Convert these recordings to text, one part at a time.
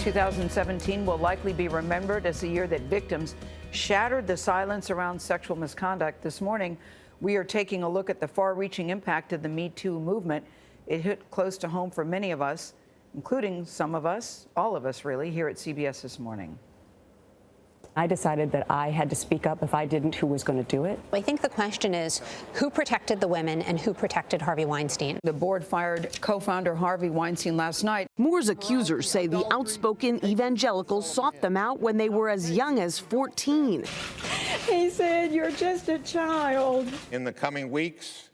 2017 will likely be remembered as the year that victims shattered the silence around sexual misconduct. This morning, we are taking a look at the far-reaching impact of the Me Too movement. It hit close to home for many of us, including some of us, all of us really, here at CBS This Morning. I decided that I had to speak up. If I didn't, who was going to do it? I think the question is who protected the women and who protected Harvey Weinstein. The board fired co-founder Harvey Weinstein last night. Moore's accusers say the outspoken evangelicals sought them out when they were as young as 14. He said, "You're just a child." In the coming weeks,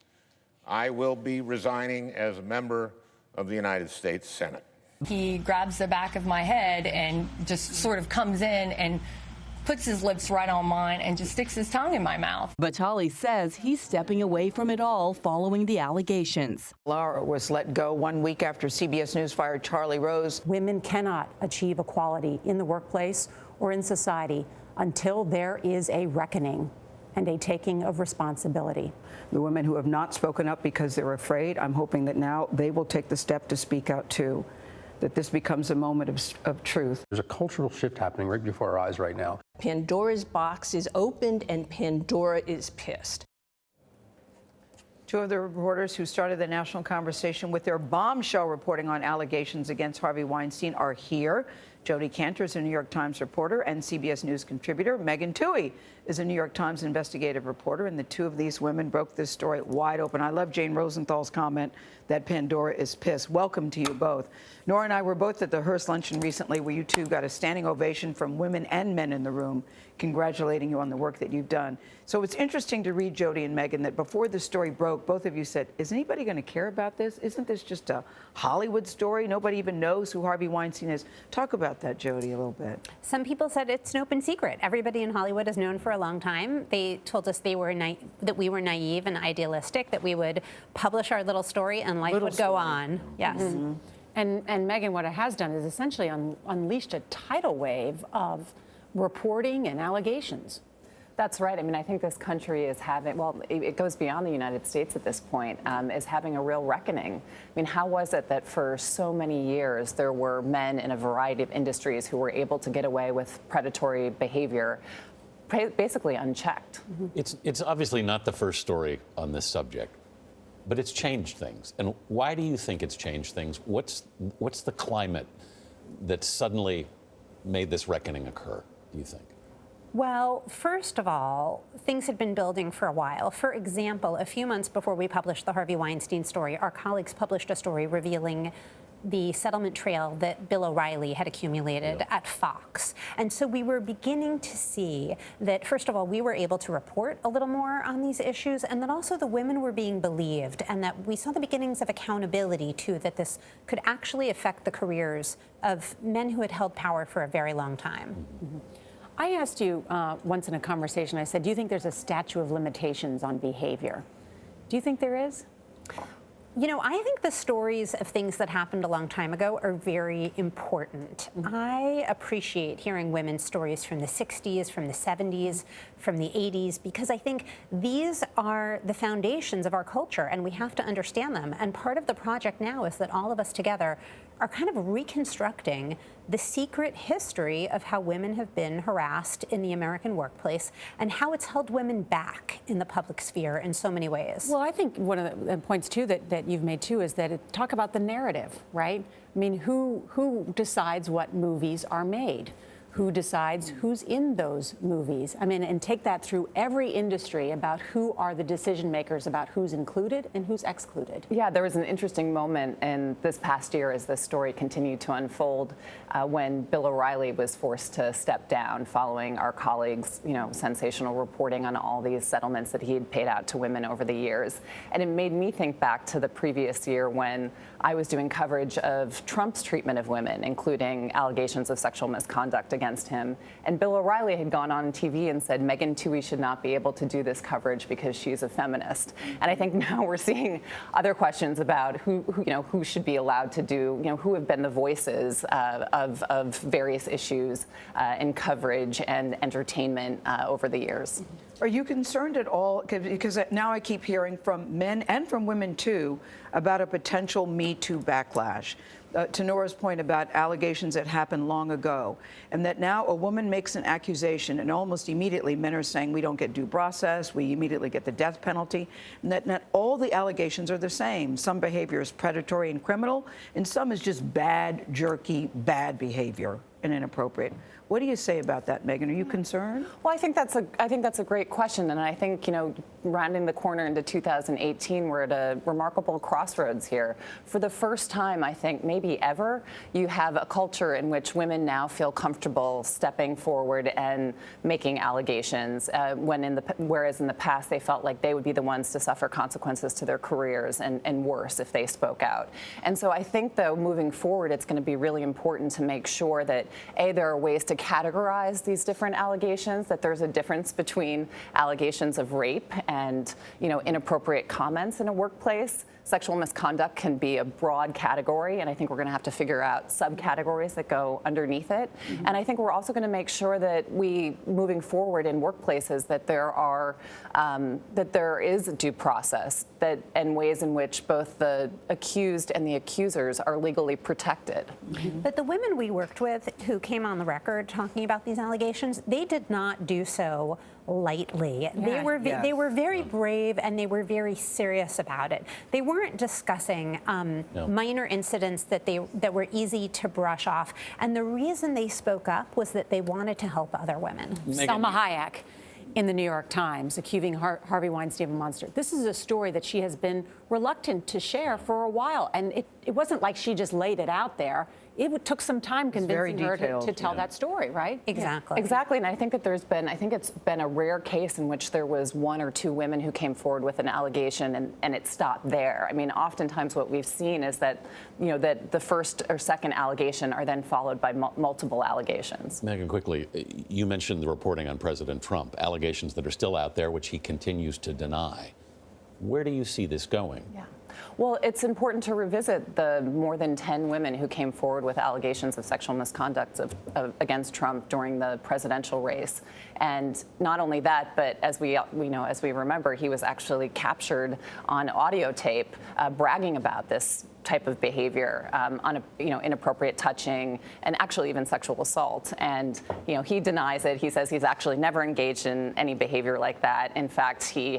I will be resigning as a member of the United States Senate. He grabs the back of my head and just sort of comes in and puts his lips right on mine and just sticks his tongue in my mouth. Batali says he's stepping away from it all following the allegations. Laura was let go 1 week after CBS News fired Charlie Rose. Women cannot achieve equality in the workplace or in society until there is a reckoning and a taking of responsibility. The women who have not spoken up because they're afraid, I'm hoping that now they will take the step to speak out too, that this becomes a moment of truth. There's a cultural shift happening right before our eyes right now. Pandora's box is opened and Pandora is pissed. Two of the reporters who started the national conversation with their bombshell reporting on allegations against Harvey Weinstein are here. Jodi Kantor is a New York Times reporter and CBS News contributor. Twohey is a New York Times investigative reporter, and the two of these women broke this story wide open. I love Jane Rosenthal's comment that Pandora is pissed. Welcome to you both. Norah and I were both at the Hearst luncheon recently, where you two got a standing ovation from women and men in the room, congratulating you on the work that you've done. So it's interesting to read, Jodi and Megyn, that before the story broke, both of you said, is anybody going to care about this? Isn't this just a Hollywood story? Nobody even knows who Harvey Weinstein is. Talk about that, Jodi, a little bit. Some people said it's an open secret. Everybody in Hollywood has known for a long time. They told us that we were naive and idealistic, that we would publish our little story and life would go on. Yes. Mm-hmm. And Megyn, what it has done is essentially unleashed a tidal wave of reporting and allegations. That's right. I mean, I think this country is having, well, it goes beyond the United States at this point, is having a real reckoning. I mean, how was it that for so many years there were men in a variety of industries who were able to get away with predatory behavior basically unchecked? Mm-hmm. It's obviously not the first story on this subject, but it's changed things. And why do you think it's changed things? What's the climate that suddenly made this reckoning occur, do you think? Well, first of all, things had been building for a while. For example, a few months before we published the Harvey Weinstein story, our colleagues published a story revealing the settlement trail that Bill O'Reilly had accumulated at Fox. And so we were beginning to see that, first of all, we were able to report a little more on these issues, and that also the women were being believed, and that we saw the beginnings of accountability, too, that this could actually affect the careers of men who had held power for a very long time. Mm-hmm. I asked you once in a conversation, I said, do you think there's a statute of limitations on behavior? Do you think there is? You know, I think the stories of things that happened a long time ago are very important. Mm-hmm. I appreciate hearing women's stories from the 60s, from the 70s, from the 80s, because I think these are the foundations of our culture, and we have to understand them. And part of the project now is that all of us together are kind of reconstructing the secret history of how women have been harassed in the American workplace and how it's held women back in the public sphere in so many ways. Well, I think one of the points, too, that you've made, too, is that talk about the narrative, right? I mean, who decides what movies are made? Who decides who's in those movies? I mean, and take that through every industry about who are the decision makers about who's included and who's excluded. Yeah, there was an interesting moment in this past year as this story continued to unfold when Bill O'Reilly was forced to step down following our colleagues', sensational reporting on all these settlements that he had paid out to women over the years. And it made me think back to the previous year when I was doing coverage of Trump's treatment of women, including allegations of sexual misconduct against him. And Bill O'Reilly had gone on TV and said Twohey should not be able to do this coverage because she's a feminist. And I think now we're seeing other questions about who should be allowed to do, who have been the voices of various issues in coverage and entertainment over the years. Are you concerned at all? Because now I keep hearing from men and from women, too, about a potential Me Too backlash. To Norah's point about allegations that happened long ago, and that now a woman makes an accusation and almost immediately men are saying we don't get due process, we immediately get the death penalty, and that not all the allegations are the same. Some behavior is predatory and criminal, and some is just bad, jerky, bad behavior and inappropriate. What do you say about that, Megan? Are you concerned? Well, I think that's a great question, and I think, you know, rounding the corner into 2018, we're at a remarkable crossroads here. For the first time, I think, maybe ever, you have a culture in which women now feel comfortable stepping forward and making allegations, whereas in the past they felt like they would be the ones to suffer consequences to their careers and worse if they spoke out. And so I think, though, moving forward, it's going to be really important to make sure that, A, there are ways to categorize these different allegations, that there's a difference between allegations of rape and, you know, inappropriate comments in a workplace. Sexual misconduct can be a broad category, and I think we're going to have to figure out subcategories that go underneath it. Mm-hmm. And I think we're also going to make sure that moving forward in workplaces, that there is a due process, and ways in which both the accused and the accusers are legally protected. Mm-hmm. But the women we worked with who came on the record talking about these allegations, they did not do so lightly. Yeah. They were very brave, and they were very serious about it. They weren't discussing minor incidents that were easy to brush off. And the reason they spoke up was that they wanted to help other women. Selma Hayek in the New York Times accusing Harvey Weinstein of a monster. This is a story that she has been reluctant to share for a while, and it wasn't like she just laid it out there. It took some time convincing her to tell that story, right? Exactly. Exactly, and I think that it's been a rare case in which there was one or two women who came forward with an allegation and it stopped there. I mean, oftentimes what we've seen is that, you know, that the first or second allegation are then followed by multiple allegations. Megan, quickly, you mentioned the reporting on President Trump, allegations that are still out there, which he continues to deny. Where do you see this going? Yeah. Well, it's important to revisit the more than 10 women who came forward with allegations of sexual misconduct against Trump during the presidential race. And not only that, but as we remember, he was actually captured on audio tape bragging about this type of behavior, inappropriate touching, and actually even sexual assault. And he denies it. He says he's actually never engaged in any behavior like that. In fact, he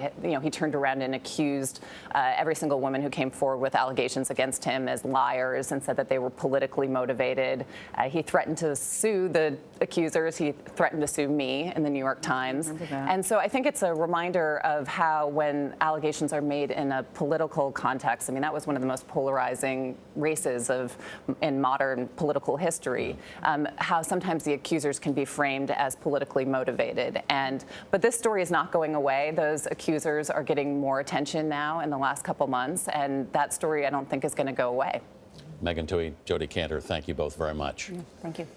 turned around and accused every single woman who came forward with allegations against him as liars and said that they were politically motivated. He threatened to sue the accusers. He threatened to sue me in the New York Times. And so I think it's a reminder of how, when allegations are made in a political context, I mean, that was one of the most polarizing races in modern political history, how sometimes the accusers can be framed as politically motivated. But this story is not going away. Those accusers are getting more attention now in the last couple months, and that story I don't think is going to go away. Megan Twohey, Jodi Kantor, thank you both very much. Thank you.